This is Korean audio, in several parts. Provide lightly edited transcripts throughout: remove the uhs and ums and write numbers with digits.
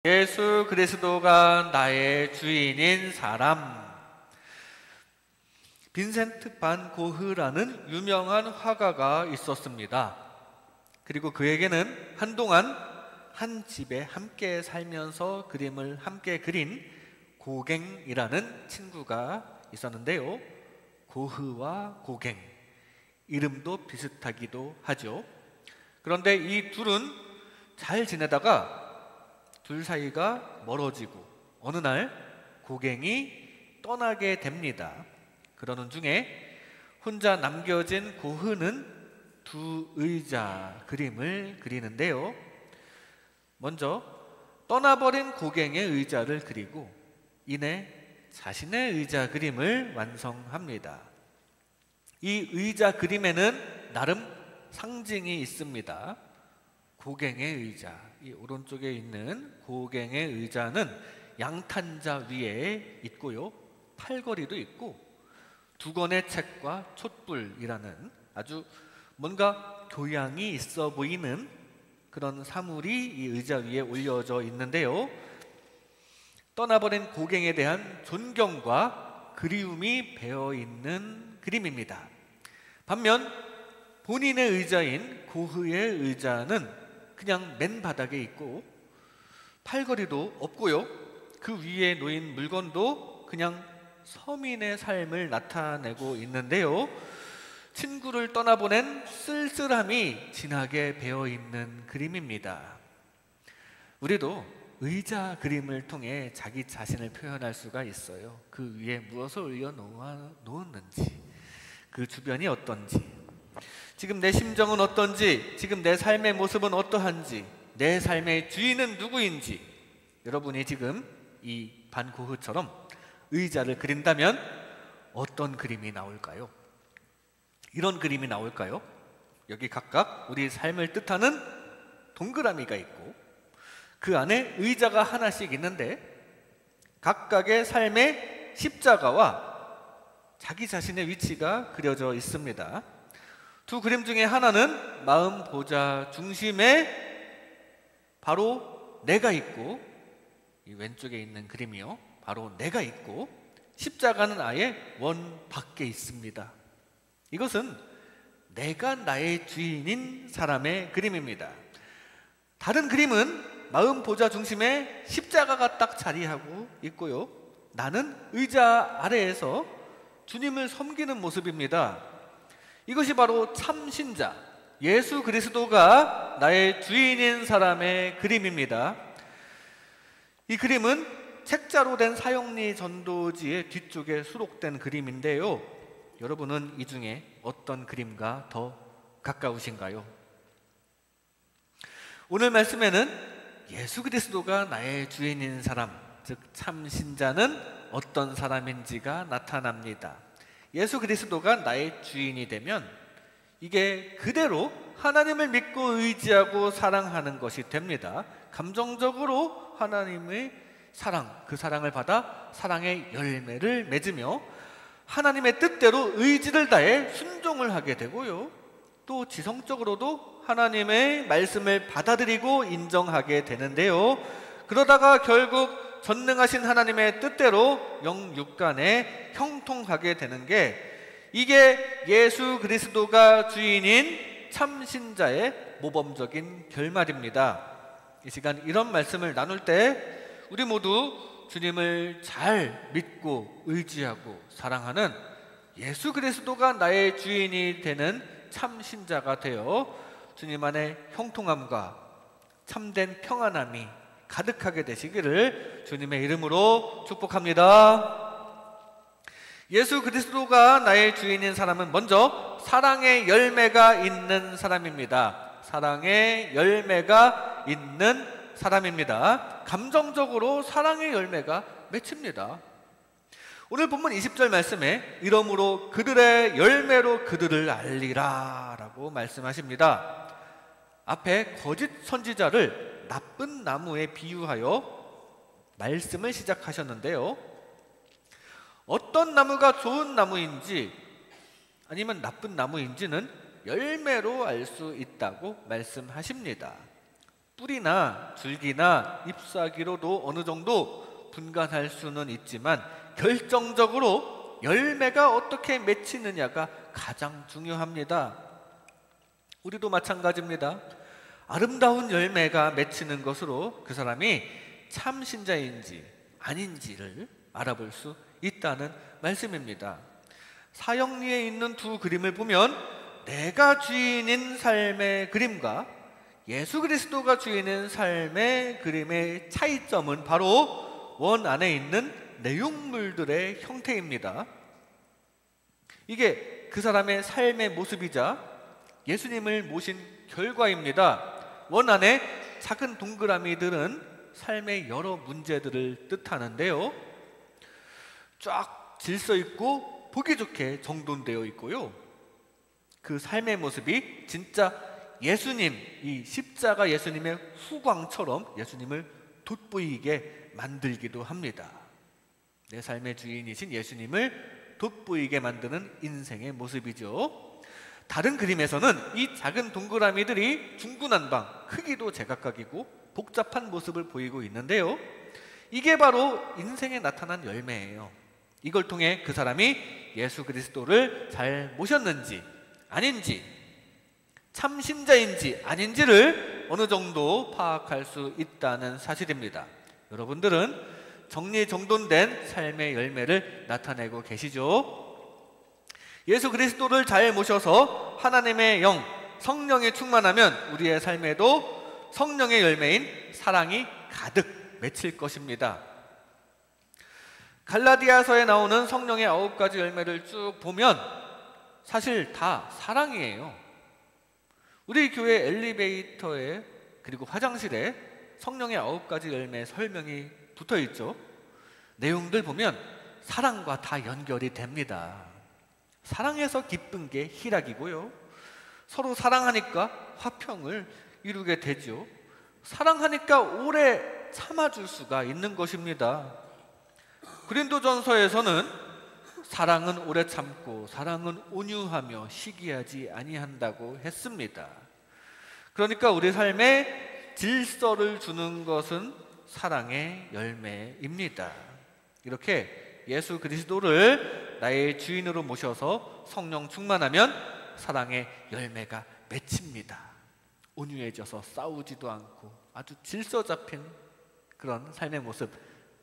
예수 그리스도가 나의 주인인 사람. 빈센트 반 고흐라는 유명한 화가가 있었습니다. 그리고 그에게는 한동안 한 집에 함께 살면서 그림을 함께 그린 고갱이라는 친구가 있었는데요. 고흐와 고갱, 이름도 비슷하기도 하죠. 그런데 이 둘은 잘 지내다가 둘 사이가 멀어지고 어느 날 고갱이 떠나게 됩니다. 그러는 중에 혼자 남겨진 고흐는 두 의자 그림을 그리는데요. 먼저 떠나버린 고갱의 의자를 그리고 이내 자신의 의자 그림을 완성합니다. 이 의자 그림에는 나름 상징이 있습니다. 고갱의 의자, 이 오른쪽에 있는 고갱의 의자는 양탄자 위에 있고요, 팔걸이도 있고 두 권의 책과 촛불이라는 아주 뭔가 교양이 있어 보이는 그런 사물이 이 의자 위에 올려져 있는데요. 떠나버린 고갱에 대한 존경과 그리움이 배어 있는 그림입니다. 반면 본인의 의자인 고흐의 의자는 그냥 맨 바닥에 있고 팔걸이도 없고요, 그 위에 놓인 물건도 그냥 서민의 삶을 나타내고 있는데요. 친구를 떠나보낸 쓸쓸함이 진하게 배어 있는 그림입니다. 우리도 의자 그림을 통해 자기 자신을 표현할 수가 있어요. 그 위에 무엇을 올려놓았는지, 그 주변이 어떤지, 지금 내 심정은 어떤지, 지금 내 삶의 모습은 어떠한지, 내 삶의 주인은 누구인지. 여러분이 지금 이 반고흐처럼 의자를 그린다면 어떤 그림이 나올까요? 이런 그림이 나올까요? 여기 각각 우리 삶을 뜻하는 동그라미가 있고 그 안에 의자가 하나씩 있는데 각각의 삶의 십자가와 자기 자신의 위치가 그려져 있습니다. 두 그림 중에 하나는 마음 보좌 중심에 바로 내가 있고, 이 왼쪽에 있는 그림이요, 바로 내가 있고, 십자가는 아예 원 밖에 있습니다. 이것은 내가 나의 주인인 사람의 그림입니다. 다른 그림은 마음 보좌 중심에 십자가가 딱 자리하고 있고요, 나는 의자 아래에서 주님을 섬기는 모습입니다. 이것이 바로 참신자, 예수 그리스도가 나의 주인인 사람의 그림입니다. 이 그림은 책자로 된 사형리 전도지의 뒤쪽에 수록된 그림인데요. 여러분은 이 중에 어떤 그림과 더 가까우신가요? 오늘 말씀에는 예수 그리스도가 나의 주인인 사람, 즉 참신자는 어떤 사람인지가 나타납니다. 예수 그리스도가 나의 주인이 되면 이게 그대로 하나님을 믿고 의지하고 사랑하는 것이 됩니다. 감정적으로 하나님의 사랑, 그 사랑을 받아 사랑의 열매를 맺으며 하나님의 뜻대로 의지를 다해 순종을 하게 되고요, 또 지성적으로도 하나님의 말씀을 받아들이고 인정하게 되는데요. 그러다가 결국 전능하신 하나님의 뜻대로 영육간에 형통하게 되는 게, 이게 예수 그리스도가 주인인 참신자의 모범적인 결말입니다. 이 시간 이런 말씀을 나눌 때 우리 모두 주님을 잘 믿고 의지하고 사랑하는 예수 그리스도가 나의 주인이 되는 참신자가 되어 주님 안에 형통함과 참된 평안함이 가득하게 되시기를 주님의 이름으로 축복합니다. 예수 그리스도가 나의 주인인 사람은 먼저 사랑의 열매가 있는 사람입니다. 사랑의 열매가 있는 사람입니다. 감정적으로 사랑의 열매가 맺힙니다. 오늘 본문 20절 말씀에 이러므로 그들의 열매로 그들을 알리라 라고 말씀하십니다. 앞에 거짓 선지자를 나쁜 나무에 비유하여 말씀을 시작하셨는데요, 어떤 나무가 좋은 나무인지 아니면 나쁜 나무인지는 열매로 알 수 있다고 말씀하십니다. 뿌리나 줄기나 잎사귀로도 어느 정도 분간할 수는 있지만 결정적으로 열매가 어떻게 맺히느냐가 가장 중요합니다. 우리도 마찬가지입니다. 아름다운 열매가 맺히는 것으로 그 사람이 참 신자인지 아닌지를 알아볼 수 있다는 말씀입니다. 사형리에 있는 두 그림을 보면 내가 주인인 삶의 그림과 예수 그리스도가 주인인 삶의 그림의 차이점은 바로 원 안에 있는 내용물들의 형태입니다. 이게 그 사람의 삶의 모습이자 예수님을 모신 결과입니다. 원 안에 작은 동그라미들은 삶의 여러 문제들을 뜻하는데요, 쫙 질서 있고 보기 좋게 정돈되어 있고요, 그 삶의 모습이 진짜 예수님, 이 십자가 예수님의 후광처럼 예수님을 돋보이게 만들기도 합니다. 내 삶의 주인이신 예수님을 돋보이게 만드는 인생의 모습이죠. 다른 그림에서는 이 작은 동그라미들이 중구난방, 크기도 제각각이고 복잡한 모습을 보이고 있는데요, 이게 바로 인생에 나타난 열매예요. 이걸 통해 그 사람이 예수 그리스도를 잘 모셨는지 아닌지, 참 신자인지 아닌지를 어느 정도 파악할 수 있다는 사실입니다. 여러분들은 정리정돈된 삶의 열매를 나타내고 계시죠? 예수 그리스도를 잘 모셔서 하나님의 영, 성령이 충만하면 우리의 삶에도 성령의 열매인 사랑이 가득 맺힐 것입니다. 갈라디아서에 나오는 성령의 9가지 열매를 쭉 보면 사실 다 사랑이에요. 우리 교회 엘리베이터에 그리고 화장실에 성령의 9가지 열매 설명이 붙어 있죠. 내용들 보면 사랑과 다 연결이 됩니다. 사랑해서 기쁜 게 희락이고요, 서로 사랑하니까 화평을 이루게 되죠. 사랑하니까 오래 참아줄 수가 있는 것입니다. 고린도전서에서는 사랑은 오래 참고 사랑은 온유하며 시기하지 아니한다고 했습니다. 그러니까 우리 삶에 질서를 주는 것은 사랑의 열매입니다. 이렇게 예수 그리스도를 나의 주인으로 모셔서 성령 충만하면 사랑의 열매가 맺힙니다. 온유해져서 싸우지도 않고 아주 질서 잡힌 그런 삶의 모습,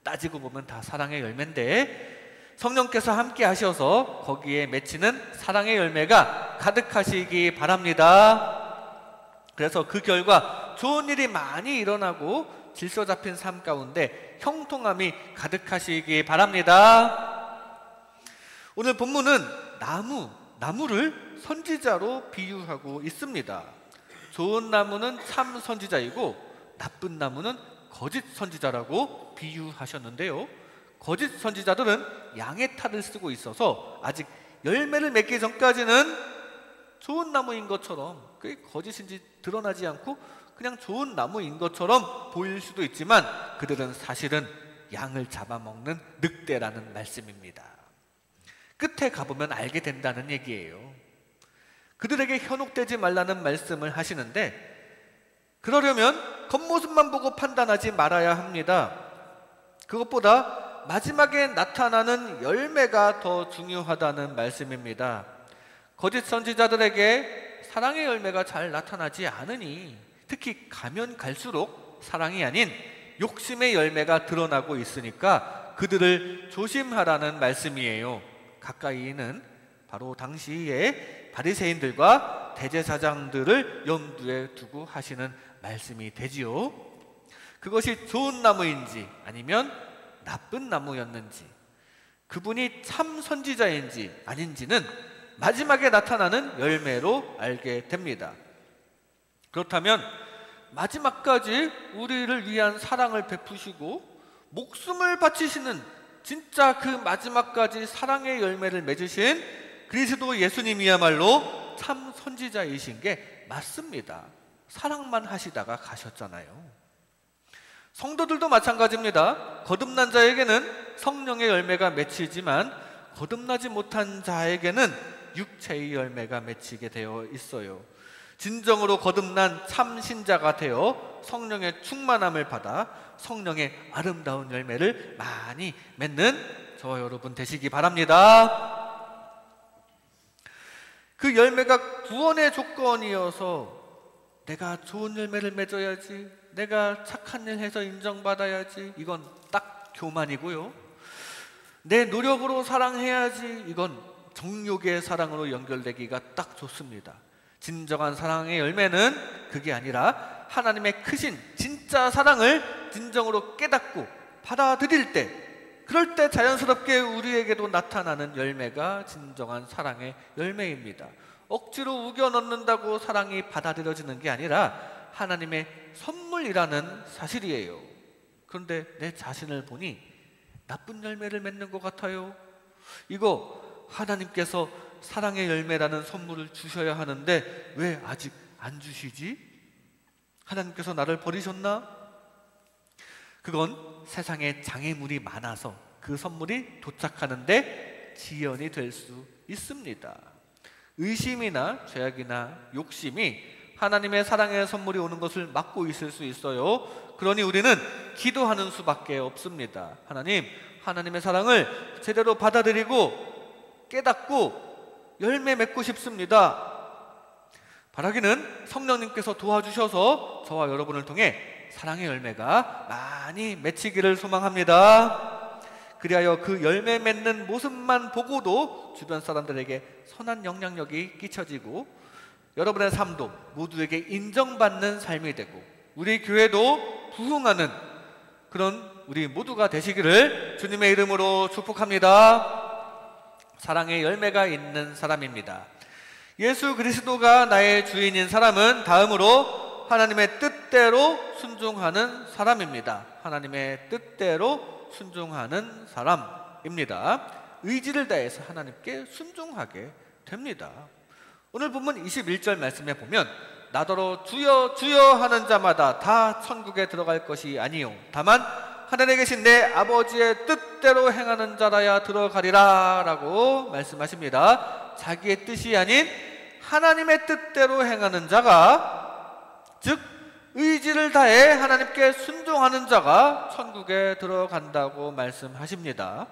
따지고 보면 다 사랑의 열매인데 성령께서 함께 하셔서 거기에 맺히는 사랑의 열매가 가득하시기 바랍니다. 그래서 그 결과 좋은 일이 많이 일어나고 질서 잡힌 삶 가운데 형통함이 가득하시기 바랍니다. 오늘 본문은 나무를 선지자로 비유하고 있습니다. 좋은 나무는 참 선지자이고 나쁜 나무는 거짓 선지자라고 비유하셨는데요, 거짓 선지자들은 양의 탈을 쓰고 있어서 아직 열매를 맺기 전까지는 좋은 나무인 것처럼, 그게 거짓인지 드러나지 않고 그냥 좋은 나무인 것처럼 보일 수도 있지만 그들은 사실은 양을 잡아먹는 늑대라는 말씀입니다. 끝에 가보면 알게 된다는 얘기예요. 그들에게 현혹되지 말라는 말씀을 하시는데, 그러려면 겉모습만 보고 판단하지 말아야 합니다. 그것보다 마지막에 나타나는 열매가 더 중요하다는 말씀입니다. 거짓 선지자들에게 사랑의 열매가 잘 나타나지 않으니, 특히 가면 갈수록 사랑이 아닌 욕심의 열매가 드러나고 있으니까 그들을 조심하라는 말씀이에요. 가까이는 바로 당시에 바리새인들과 대제사장들을 염두에 두고 하시는 말씀이 되지요. 그것이 좋은 나무인지 아니면 나쁜 나무였는지, 그분이 참 선지자인지 아닌지는 마지막에 나타나는 열매로 알게 됩니다. 그렇다면 마지막까지 우리를 위한 사랑을 베푸시고 목숨을 바치시는 진짜 그 마지막까지 사랑의 열매를 맺으신 그리스도 예수님이야말로 참 선지자이신 게 맞습니다. 사랑만 하시다가 가셨잖아요. 성도들도 마찬가지입니다. 거듭난 자에게는 성령의 열매가 맺히지만 거듭나지 못한 자에게는 육체의 열매가 맺히게 되어 있어요. 진정으로 거듭난 참 신자가 되어 성령의 충만함을 받아 성령의 아름다운 열매를 많이 맺는 저와 여러분 되시기 바랍니다. 그 열매가 구원의 조건이어서 내가 좋은 열매를 맺어야지, 내가 착한 일 해서 인정받아야지, 이건 딱 교만이고요. 내 노력으로 사랑해야지, 이건 정욕의 사랑으로 연결되기가 딱 좋습니다. 진정한 사랑의 열매는 그게 아니라 하나님의 크신 진짜 사랑을 진정으로 깨닫고 받아들일 때, 그럴 때 자연스럽게 우리에게도 나타나는 열매가 진정한 사랑의 열매입니다. 억지로 우겨 넣는다고 사랑이 받아들여지는 게 아니라 하나님의 선물이라는 사실이에요. 그런데 내 자신을 보니 나쁜 열매를 맺는 것 같아요. 이거 하나님께서 사랑의 열매라는 선물을 주셔야 하는데 왜 아직 안 주시지? 하나님께서 나를 버리셨나? 그건 세상에 장애물이 많아서 그 선물이 도착하는데 지연이 될 수 있습니다. 의심이나 죄악이나 욕심이 하나님의 사랑의 선물이 오는 것을 막고 있을 수 있어요. 그러니 우리는 기도하는 수밖에 없습니다. 하나님, 하나님의 사랑을 제대로 받아들이고 깨닫고 열매 맺고 싶습니다. 바라기는 성령님께서 도와주셔서 저와 여러분을 통해 사랑의 열매가 많이 맺히기를 소망합니다. 그리하여 그 열매 맺는 모습만 보고도 주변 사람들에게 선한 영향력이 끼쳐지고 여러분의 삶도 모두에게 인정받는 삶이 되고 우리 교회도 부흥하는 그런 우리 모두가 되시기를 주님의 이름으로 축복합니다. 사랑의 열매가 있는 사람입니다. 예수 그리스도가 나의 주인인 사람은 다음으로 하나님의 뜻대로 순종하는 사람입니다. 하나님의 뜻대로 순종하는 사람입니다. 의지를 다해서 하나님께 순종하게 됩니다. 오늘 본문 21절 말씀에 보면 나더러 주여 주여 하는 자마다 다 천국에 들어갈 것이 아니요 다만 하늘에 계신 내 아버지의 뜻대로 행하는 자라야 들어가리라 라고 말씀하십니다. 자기의 뜻이 아닌 하나님의 뜻대로 행하는 자가, 즉 의지를 다해 하나님께 순종하는 자가 천국에 들어간다고 말씀하십니다.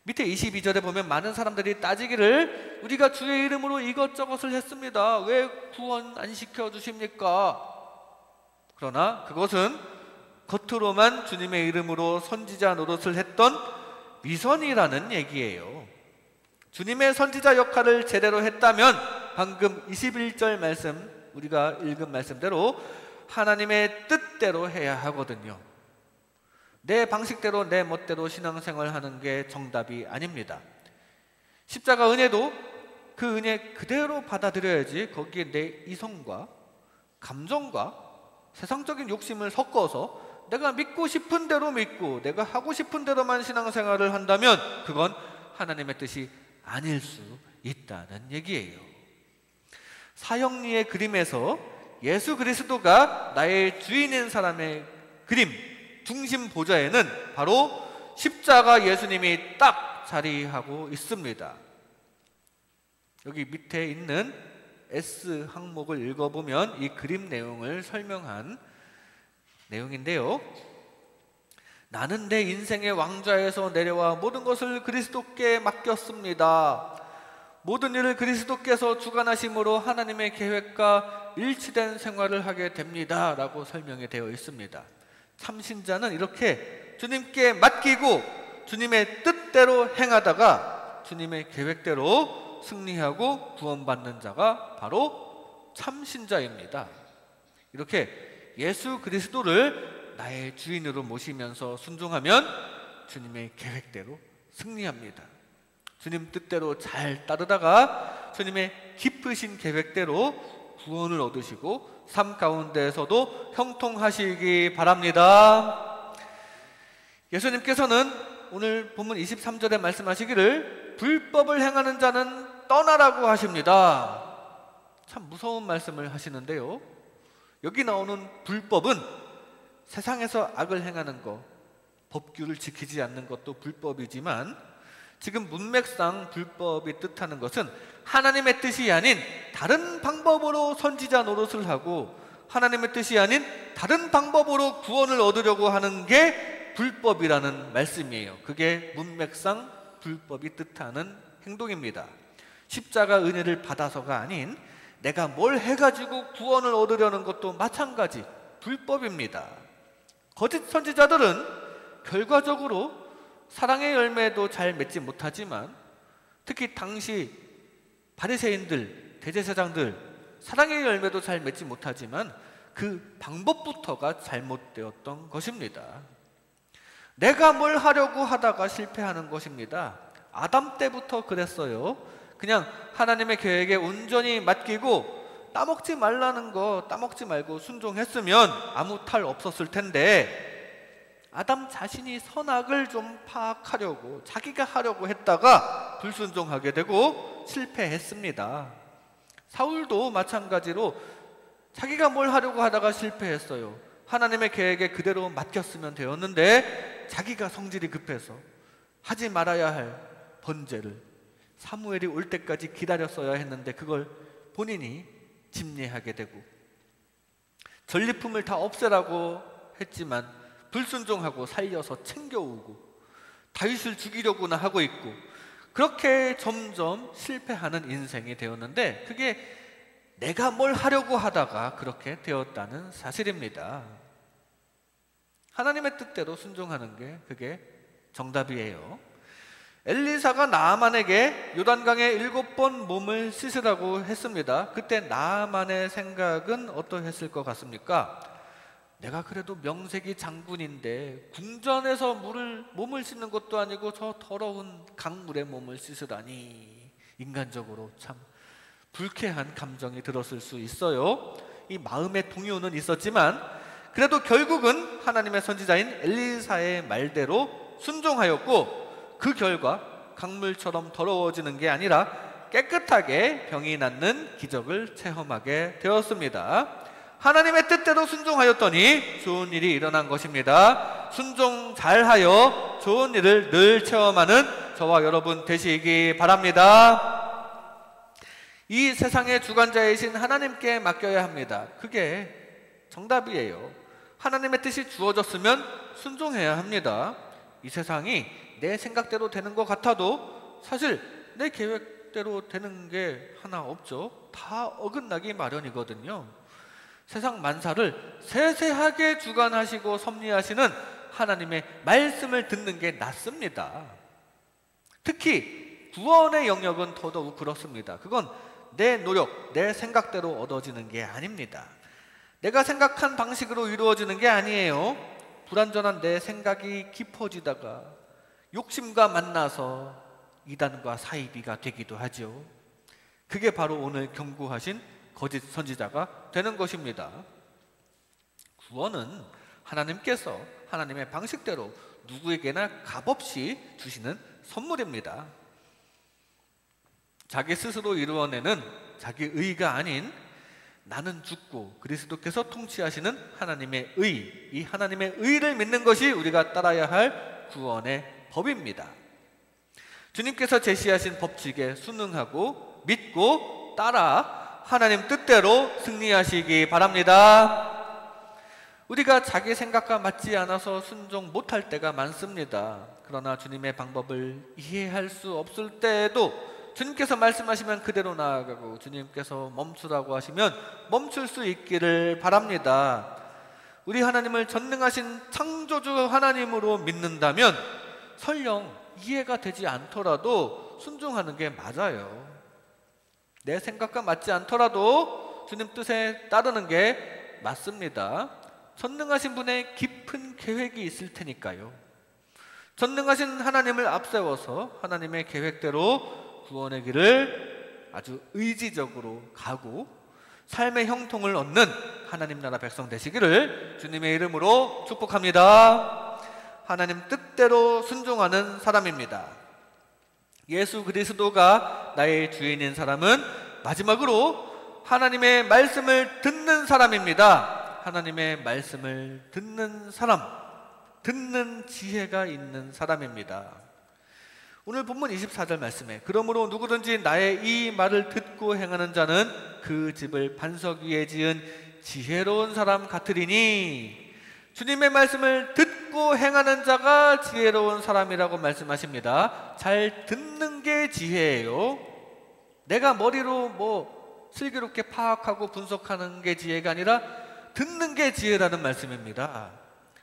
밑에 22절에 보면 많은 사람들이 따지기를 우리가 주의 이름으로 이것저것을 했습니다. 왜 구원 안 시켜주십니까? 그러나 그것은 겉으로만 주님의 이름으로 선지자 노릇을 했던 위선이라는 얘기예요. 주님의 선지자 역할을 제대로 했다면 방금 21절 말씀, 우리가 읽은 말씀대로 하나님의 뜻대로 해야 하거든요. 내 방식대로 내 멋대로 신앙생활 하는 게 정답이 아닙니다. 십자가 은혜도 그 은혜 그대로 받아들여야지 거기에 내 이성과 감정과 세상적인 욕심을 섞어서 내가 믿고 싶은 대로 믿고 내가 하고 싶은 대로만 신앙생활을 한다면 그건 하나님의 뜻이 아닐 수 있다는 얘기예요. 사형리의 그림에서 예수 그리스도가 나의 주인인 사람의 그림 중심 보좌에는 바로 십자가 예수님이 딱 자리하고 있습니다. 여기 밑에 있는 S 항목을 읽어보면 이 그림 내용을 설명한 내용인데요. 나는 내 인생의 왕좌에서 내려와 모든 것을 그리스도께 맡겼습니다. 모든 일을 그리스도께서 주관하심으로 하나님의 계획과 일치된 생활을 하게 됩니다 라고 설명이 되어 있습니다. 참신자는 이렇게 주님께 맡기고 주님의 뜻대로 행하다가 주님의 계획대로 승리하고 구원받는 자가 바로 참신자입니다. 이렇게 예수 그리스도를 나의 주인으로 모시면서 순종하면 주님의 계획대로 승리합니다. 주님 뜻대로 잘 따르다가 주님의 깊으신 계획대로 구원을 얻으시고 삶 가운데에서도 형통하시기 바랍니다. 예수님께서는 오늘 본문 23절에 말씀하시기를 불법을 행하는 자는 떠나라고 하십니다. 참 무서운 말씀을 하시는데요. 여기 나오는 불법은 세상에서 악을 행하는 것, 법규를 지키지 않는 것도 불법이지만 지금 문맥상 불법이 뜻하는 것은 하나님의 뜻이 아닌 다른 방법으로 선지자 노릇을 하고 하나님의 뜻이 아닌 다른 방법으로 구원을 얻으려고 하는 게 불법이라는 말씀이에요. 그게 문맥상 불법이 뜻하는 행동입니다. 십자가 은혜를 받아서가 아닌 내가 뭘 해가지고 구원을 얻으려는 것도 마찬가지 불법입니다. 거짓 선지자들은 결과적으로 사랑의 열매도 잘 맺지 못하지만 특히 당시 바리새인들, 대제사장들 사랑의 열매도 잘 맺지 못하지만 그 방법부터가 잘못되었던 것입니다. 내가 뭘 하려고 하다가 실패하는 것입니다. 아담 때부터 그랬어요. 그냥 하나님의 계획에 온전히 맡기고 따먹지 말라는 거 따먹지 말고 순종했으면 아무 탈 없었을 텐데 아담 자신이 선악을 좀 파악하려고 자기가 하려고 했다가 불순종하게 되고 실패했습니다. 사울도 마찬가지로 자기가 뭘 하려고 하다가 실패했어요. 하나님의 계획에 그대로 맡겼으면 되었는데 자기가 성질이 급해서 하지 말아야 할 번제를 사무엘이 올 때까지 기다렸어야 했는데 그걸 본인이 집례하게 되고 전리품을 다 없애라고 했지만 불순종하고 살려서 챙겨오고 다윗을 죽이려고나 하고 있고 그렇게 점점 실패하는 인생이 되었는데 그게 내가 뭘 하려고 하다가 그렇게 되었다는 사실입니다. 하나님의 뜻대로 순종하는 게 그게 정답이에요. 엘리사가 나아만에게 요단강에 7번 몸을 씻으라고 했습니다. 그때 나아만의 생각은 어떠했을 것 같습니까? 내가 그래도 명색이 장군인데 궁전에서 몸을 씻는 것도 아니고 저 더러운 강물에 몸을 씻으다니 인간적으로 참 불쾌한 감정이 들었을 수 있어요. 이 마음의 동요는 있었지만 그래도 결국은 하나님의 선지자인 엘리사의 말대로 순종하였고 그 결과 강물처럼 더러워지는 게 아니라 깨끗하게 병이 낫는 기적을 체험하게 되었습니다. 하나님의 뜻대로 순종하였더니 좋은 일이 일어난 것입니다. 순종 잘하여 좋은 일을 늘 체험하는 저와 여러분 되시기 바랍니다. 이 세상의 주관자이신 하나님께 맡겨야 합니다. 그게 정답이에요. 하나님의 뜻이 주어졌으면 순종해야 합니다. 이 세상이 내 생각대로 되는 것 같아도 사실 내 계획대로 되는 게 하나 없죠. 다 어긋나기 마련이거든요. 세상 만사를 세세하게 주관하시고 섭리하시는 하나님의 말씀을 듣는 게 낫습니다. 특히 구원의 영역은 더더욱 그렇습니다. 그건 내 노력, 내 생각대로 얻어지는 게 아닙니다. 내가 생각한 방식으로 이루어지는 게 아니에요. 불완전한 내 생각이 깊어지다가 욕심과 만나서 이단과 사이비가 되기도 하죠. 그게 바로 오늘 경고하신 거짓 선지자가 되는 것입니다. 구원은 하나님께서 하나님의 방식대로 누구에게나 값없이 주시는 선물입니다. 자기 스스로 이루어내는 자기 의가 아닌 나는 죽고 그리스도께서 통치하시는 하나님의 의, 이 하나님의 의를 믿는 것이 우리가 따라야 할 구원의 법입니다. 주님께서 제시하신 법칙에 순응하고 믿고 따라 하나님 뜻대로 승리하시기 바랍니다. 우리가 자기 생각과 맞지 않아서 순종 못할 때가 많습니다. 그러나 주님의 방법을 이해할 수 없을 때에도 주님께서 말씀하시면 그대로 나아가고 주님께서 멈추라고 하시면 멈출 수 있기를 바랍니다. 우리 하나님을 전능하신 창조주 하나님으로 믿는다면 설령 이해가 되지 않더라도 순종하는 게 맞아요. 내 생각과 맞지 않더라도 주님 뜻에 따르는 게 맞습니다. 전능하신 분의 깊은 계획이 있을 테니까요. 전능하신 하나님을 앞세워서 하나님의 계획대로 구원의 길을 아주 의지적으로 가고 삶의 형통을 얻는 하나님 나라 백성 되시기를 주님의 이름으로 축복합니다. 하나님 뜻대로 순종하는 사람입니다. 예수 그리스도가 나의 주인인 사람은 마지막으로 하나님의 말씀을 듣는 사람입니다. 하나님의 말씀을 듣는 사람, 듣는 지혜가 있는 사람입니다. 오늘 본문 24절 말씀에 그러므로 누구든지 나의 이 말을 듣고 행하는 자는 그 집을 반석 위에 지은 지혜로운 사람 같으리니, 주님의 말씀을 듣고 행하는 자가 지혜로운 사람이라고 말씀하십니다. 잘 듣는 게 지혜예요. 내가 머리로 슬기롭게 파악하고 분석하는 게 지혜가 아니라 듣는 게 지혜라는 말씀입니다.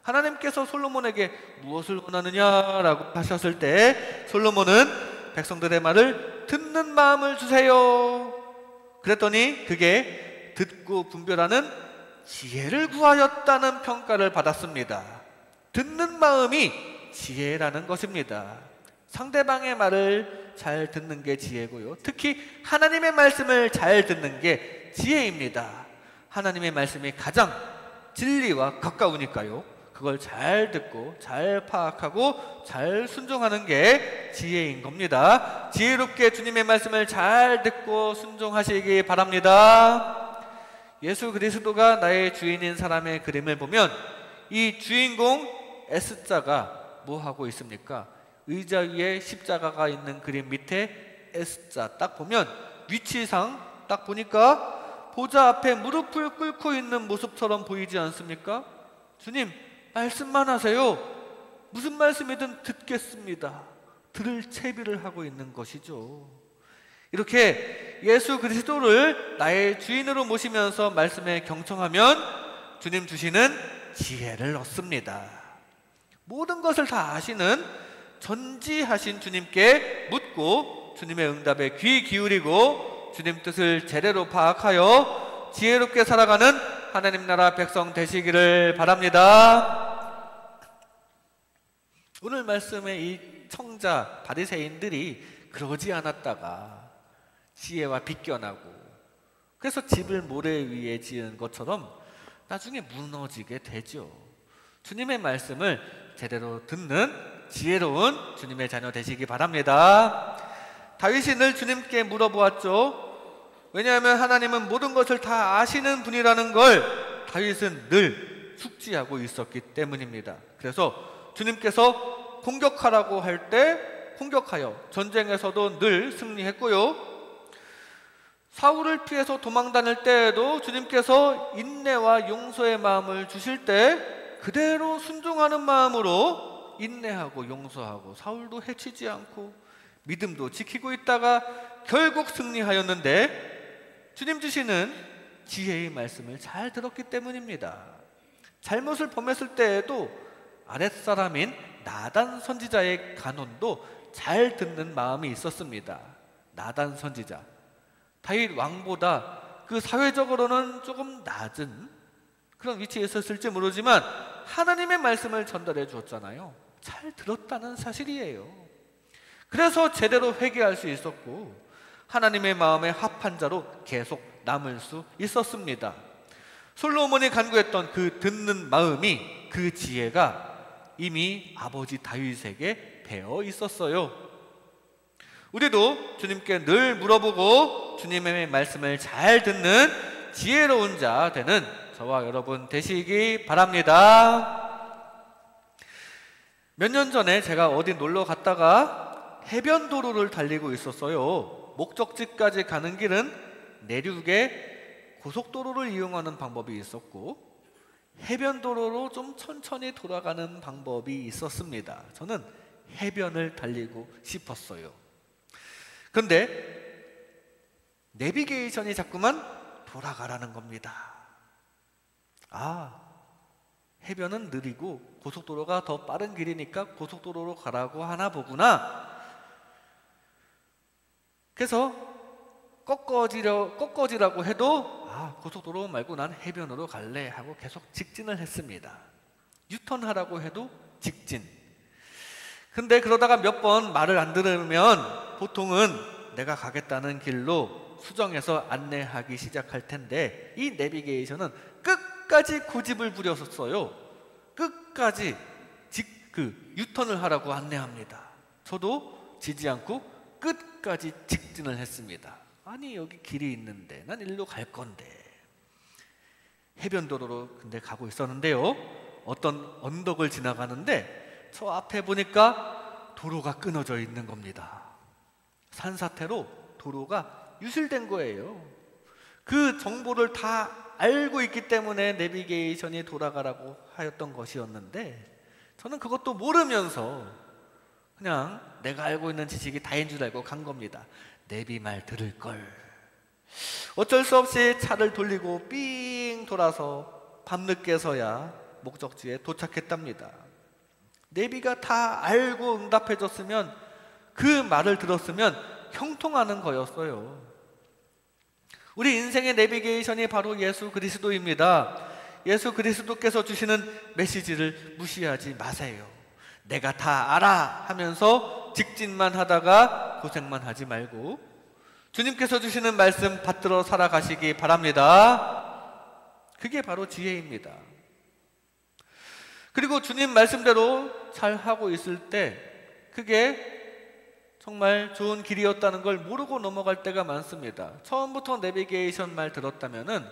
하나님께서 솔로몬에게 무엇을 원하느냐라고 하셨을 때 솔로몬은 백성들의 말을 듣는 마음을 주세요. 그랬더니 그게 듣고 분별하는 지혜를 구하였다는 평가를 받았습니다. 듣는 마음이 지혜라는 것입니다. 상대방의 말을 잘 듣는 게 지혜고요, 특히 하나님의 말씀을 잘 듣는 게 지혜입니다. 하나님의 말씀이 가장 진리와 가까우니까요, 그걸 잘 듣고 잘 파악하고 잘 순종하는 게 지혜인 겁니다. 지혜롭게 주님의 말씀을 잘 듣고 순종하시기 바랍니다. 예수 그리스도가 나의 주인인 사람의 그림을 보면 이 주인공 S자가 뭐 하고 있습니까? 의자 위에 십자가가 있는 그림 밑에 S자 딱 보면 위치상 딱 보니까 보좌 앞에 무릎을 꿇고 있는 모습처럼 보이지 않습니까? 주님, 말씀만 하세요. 무슨 말씀이든 듣겠습니다. 들을 채비를 하고 있는 것이죠. 이렇게 예수 그리스도를 나의 주인으로 모시면서 말씀에 경청하면 주님 주시는 지혜를 얻습니다. 모든 것을 다 아시는 전지하신 주님께 묻고 주님의 응답에 귀 기울이고 주님 뜻을 제대로 파악하여 지혜롭게 살아가는 하나님 나라 백성 되시기를 바랍니다. 오늘 말씀의 이 청자 바리새인들이 그러지 않았다가 지혜와 비껴나고 그래서 집을 모래 위에 지은 것처럼 나중에 무너지게 되죠. 주님의 말씀을 제대로 듣는 지혜로운 주님의 자녀 되시기 바랍니다. 다윗이 늘 주님께 물어보았죠. 왜냐하면 하나님은 모든 것을 다 아시는 분이라는 걸 다윗은 늘 숙지하고 있었기 때문입니다. 그래서 주님께서 공격하라고 할 때 공격하여 전쟁에서도 늘 승리했고요, 사울을 피해서 도망 다닐 때에도 주님께서 인내와 용서의 마음을 주실 때 그대로 순종하는 마음으로 인내하고 용서하고 사울도 해치지 않고 믿음도 지키고 있다가 결국 승리하였는데 주님 주시는 지혜의 말씀을 잘 들었기 때문입니다. 잘못을 범했을 때에도 아랫사람인 나단 선지자의 간언도 잘 듣는 마음이 있었습니다. 나단 선지자, 다윗 왕보다 그 사회적으로는 조금 낮은 그런 위치에 있었을지 모르지만 하나님의 말씀을 전달해 주었잖아요. 잘 들었다는 사실이에요. 그래서 제대로 회개할 수 있었고 하나님의 마음에 합한 자로 계속 남을 수 있었습니다. 솔로몬이 간구했던 그 듣는 마음이, 그 지혜가 이미 아버지 다윗에게 배어 있었어요. 우리도 주님께 늘 물어보고 주님의 말씀을 잘 듣는 지혜로운 자 되는 저와 여러분 되시기 바랍니다. 몇 년 전에 제가 어디 놀러 갔다가 해변도로를 달리고 있었어요. 목적지까지 가는 길은 내륙에 고속도로를 이용하는 방법이 있었고 해변도로로 좀 천천히 돌아가는 방법이 있었습니다. 저는 해변을 달리고 싶었어요. 그런데 내비게이션이 자꾸만 돌아가라는 겁니다. 아, 해변은 느리고 고속도로가 더 빠른 길이니까 고속도로로 가라고 하나 보구나. 그래서 꺾어지라고 해도 고속도로 말고 난 해변으로 갈래 하고 계속 직진을 했습니다. 유턴하라고 해도 직진. 근데 그러다가 몇 번 말을 안 들으면 보통은 내가 가겠다는 길로 수정해서 안내하기 시작할 텐데 이 내비게이션은 끝까지 고집을 부렸었어요. 끝까지 유턴을 하라고 안내합니다. 저도 지지 않고 끝까지 직진을 했습니다. 아니 여기 길이 있는데 난 일로 갈 건데. 해변도로로 근데 가고 있었는데요, 어떤 언덕을 지나가는데 저 앞에 보니까 도로가 끊어져 있는 겁니다. 산사태로 도로가 유실된 거예요. 그 정보를 다 알고 있기 때문에 내비게이션이 돌아가라고 하였던 것이었는데, 저는 그것도 모르면서 그냥 내가 알고 있는 지식이 다인 줄 알고 간 겁니다. 내비 말 들을 걸. 어쩔 수 없이 차를 돌리고 삥 돌아서 밤늦게서야 목적지에 도착했답니다. 내비가 다 알고 응답해줬으면, 그 말을 들었으면 형통하는 거였어요. 우리 인생의 내비게이션이 바로 예수 그리스도입니다. 예수 그리스도께서 주시는 메시지를 무시하지 마세요. 내가 다 알아 하면서 직진만 하다가 고생만 하지 말고 주님께서 주시는 말씀 받들어 살아가시기 바랍니다. 그게 바로 지혜입니다. 그리고 주님 말씀대로 잘 하고 있을 때 그게 정말 좋은 길이었다는 걸 모르고 넘어갈 때가 많습니다. 처음부터 내비게이션 말 들었다면은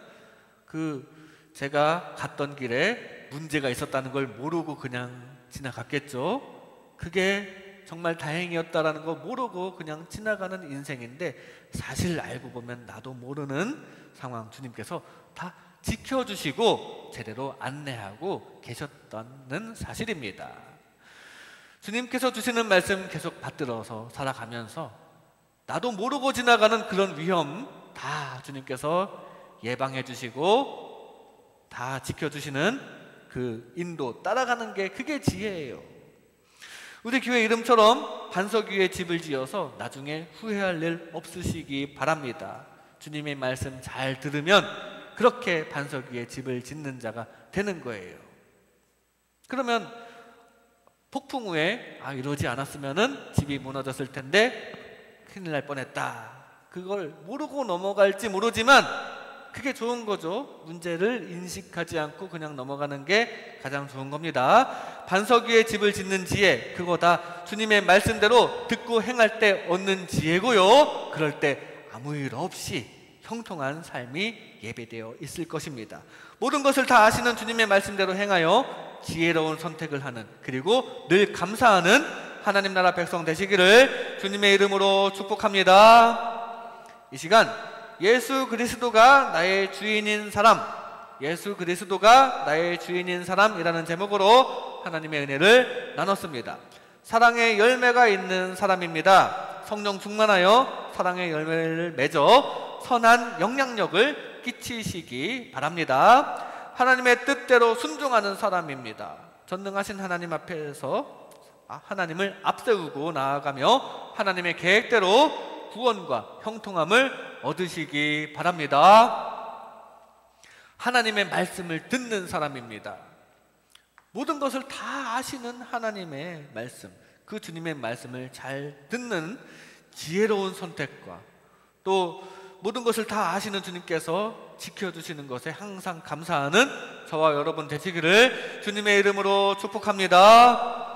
제가 갔던 길에 문제가 있었다는 걸 모르고 그냥 지나갔겠죠. 그게 정말 다행이었다라는 거 모르고 그냥 지나가는 인생인데, 사실 알고 보면 나도 모르는 상황 주님께서 다 지켜주시고 제대로 안내하고 계셨다는 사실입니다. 주님께서 주시는 말씀 계속 받들어서 살아가면서 나도 모르고 지나가는 그런 위험 다 주님께서 예방해 주시고 다 지켜주시는 그 인도 따라가는 게, 그게 지혜예요. 우리 교회 이름처럼 반석 위에 집을 지어서 나중에 후회할 일 없으시기 바랍니다. 주님의 말씀 잘 들으면 그렇게 반석 위에 집을 짓는 자가 되는 거예요. 그러면 폭풍 후에 이러지 않았으면은 집이 무너졌을 텐데 큰일 날 뻔했다, 그걸 모르고 넘어갈지 모르지만 그게 좋은 거죠. 문제를 인식하지 않고 그냥 넘어가는 게 가장 좋은 겁니다. 반석 위에 집을 짓는 지혜, 그거 다 주님의 말씀대로 듣고 행할 때 얻는 지혜고요. 그럴 때 아무 일 없이 형통한 삶이 예배되어 있을 것입니다. 모든 것을 다 아시는 주님의 말씀대로 행하여 지혜로운 선택을 하는, 그리고 늘 감사하는 하나님 나라 백성 되시기를 주님의 이름으로 축복합니다. 이 시간 예수 그리스도가 나의 주인인 사람, 예수 그리스도가 나의 주인인 사람이라는 제목으로 하나님의 은혜를 나눴습니다. 사랑의 열매가 있는 사람입니다. 성령 충만하여 사랑의 열매를 맺어 선한 영향력을 끼치시기 바랍니다. 하나님의 뜻대로 순종하는 사람입니다. 전능하신 하나님 앞에서 하나님을 앞세우고 나아가며 하나님의 계획대로 구원과 형통함을 얻으시기 바랍니다. 하나님의 말씀을 듣는 사람입니다. 모든 것을 다 아시는 하나님의 말씀, 그 주님의 말씀을 잘 듣는 지혜로운 선택과, 또 모든 것을 다 아시는 주님께서 지켜주시는 것에 항상 감사하는 저와 여러분 되시기를 주님의 이름으로 축복합니다.